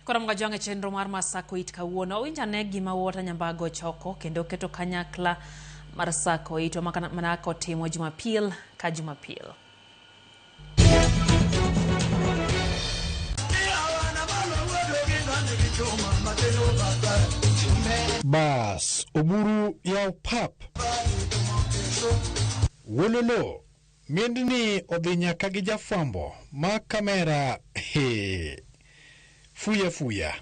Koram gajonge chenro mar Masako it kawuono winjane gima wuota Nyambago choko kendo keto kanyakla mar Sako it manako timo Jumapil ka Jumapil. Bas oburu yaw pap wololo miendni odhi nyaka gi jafwambo ma kamera fuya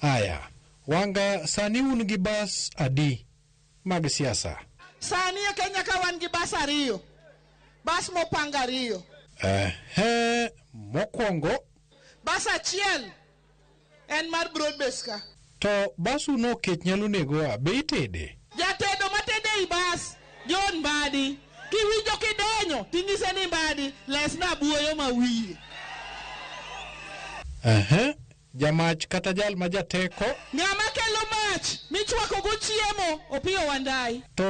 aya wanga sani un gi bas adi mag siasa sani e Kenya ka wan gi bas ariyo bas mopanga ariyo mokwongo bas achiel en mar Broadbase ka to basu no ket nyalo nego be itede jatedo matede I bas John Mbadi kiwinjo kidenyo tingise ni Mbadi lesna buoyo mawiye jamach kata jal ma jateko ng'ama kelo mach michwako go chiemo Opiyo Wandayi to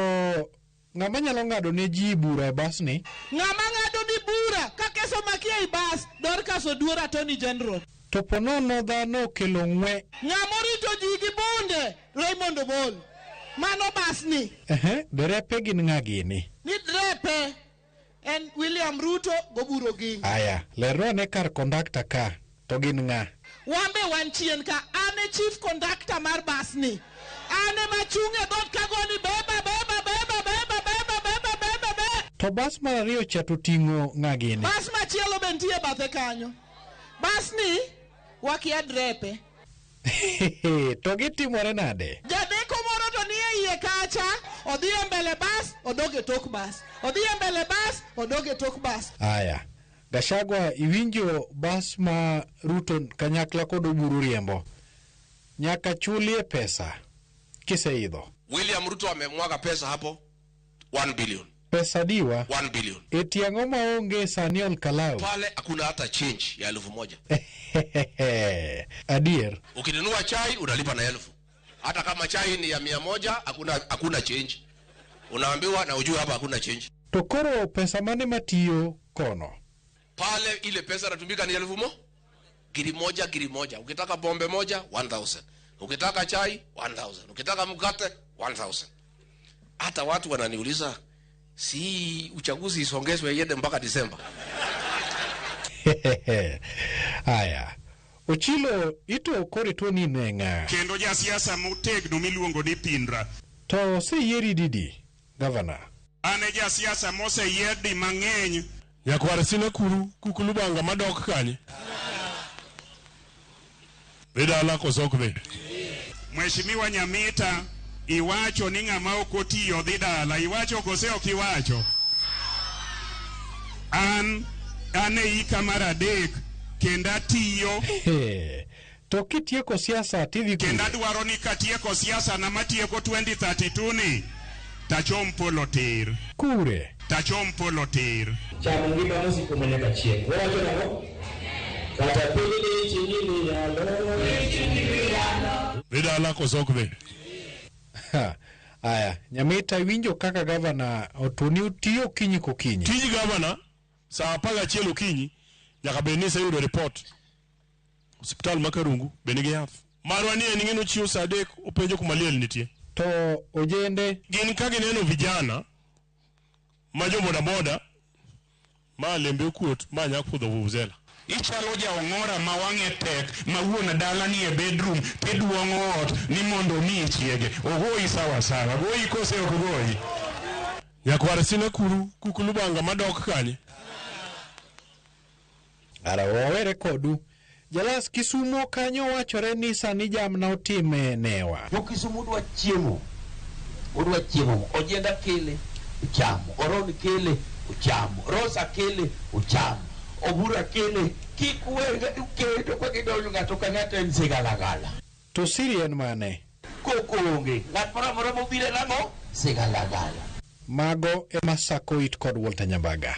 ng'ama nyalo ng'ado ne ji bura e bas ni ng'ama ng'ado ni bura ka keso makia I bas Dorcas Oduor Attorney General to ponono dhano kelo ng'we ng'ama rito ji gi bunde Raymond Omolo mano bas ni derepe gin ng'a gini ni drepe en William Ruto goburo gi aya lerwa ne kar conductor ka to gin ng'a wambe wan chien ka ane chief conductor mar bas ni ane machunge dot kagoni beba to bas mar ariyo cha to ting'o ng'a gini bas machielo bentie bathe kanyo bas ni wakia drepe to gitimore nade jadeko moro to nie iye kacha odhi mbele bas odoge tok bas odhi mbele bas odoge tok bas aya Gachagua iwinjo bas ma Ruto kanyakla kod oburu riembo nyaka chulie pesa kiseidho William Ruto amemwaga pesa hapo 1 billion pesa diwa 1 billion etiango maonge sani Olkalau pale hakuna hata change ya 1,000 adier ukinunua chai unalipa na 1,000 hata kama chai ni ya 100 hakuna change unaambiwa na ujue hapa hakuna change to koro pesa mane matiyo kono pale ile pesa inatumika ni 1,000 giri moja ukitaka bombe moja 1,000 ukitaka chai 1,000 ukitaka mkate 1,000 hata watu wananiuliza si uchaguzi isongezwe iende mpaka Disemba aya Ochilo ito kore to ni nenga kendo ja siasa motegno miluongo ni Pindra to se yeri didi governor ane ja siasa mose yedi mang'eny Nyakwar sina kuru kukulubanga madok kanye Bedala kosokbe Mheshimiwa Nyamita iwacho ni ng'ama okotiyo dhi dala iwacho kose ok iwacho ane ika mar adek kenda tiyo to kitieko siasa tidhi kenda dwaro ni katieko siasa na matieko 2032 ni tachom polo tir kure tachom polo tir chamo ngima musiko manyaka chieng wacho nang'o kata pili chini yalo Bedala kosokbe aya Nyamita winjo kaka governor otoni utiyo kinyi kokinyi tiji governor saa 11 okinyi nyaka benise yudo report hospital makarungu benige yath marwani en ng'eno chiwo saa 3 openjo kuma liel nitie to ojende gin ka gineno vijana ma jo boda ma lembe okuot ma nyak pudho vuvuzela ichalo ja ong'ora ma wang'e tek ma wuon dala ni e bedroom tiduong'o ot ni mondo mi chiege ogoyi sawa goyi kose ok goyi Nyakwar sina kuru kukulubanga madok kanye ara wawere kodu Jalas Kisumo kanyo wachore ni sani jamna otime newa Kisumo udwa chiemo ojenda kele uchamo Oron kele uchamo Rosa kele uchamo Obura kele kikuwega uketo kwa kidolo ngato kang'ato en sigalagala to Sirien mane kokonge ng'at moro mobire nango sigalagala mago e Masako it kod Walter Nyambaga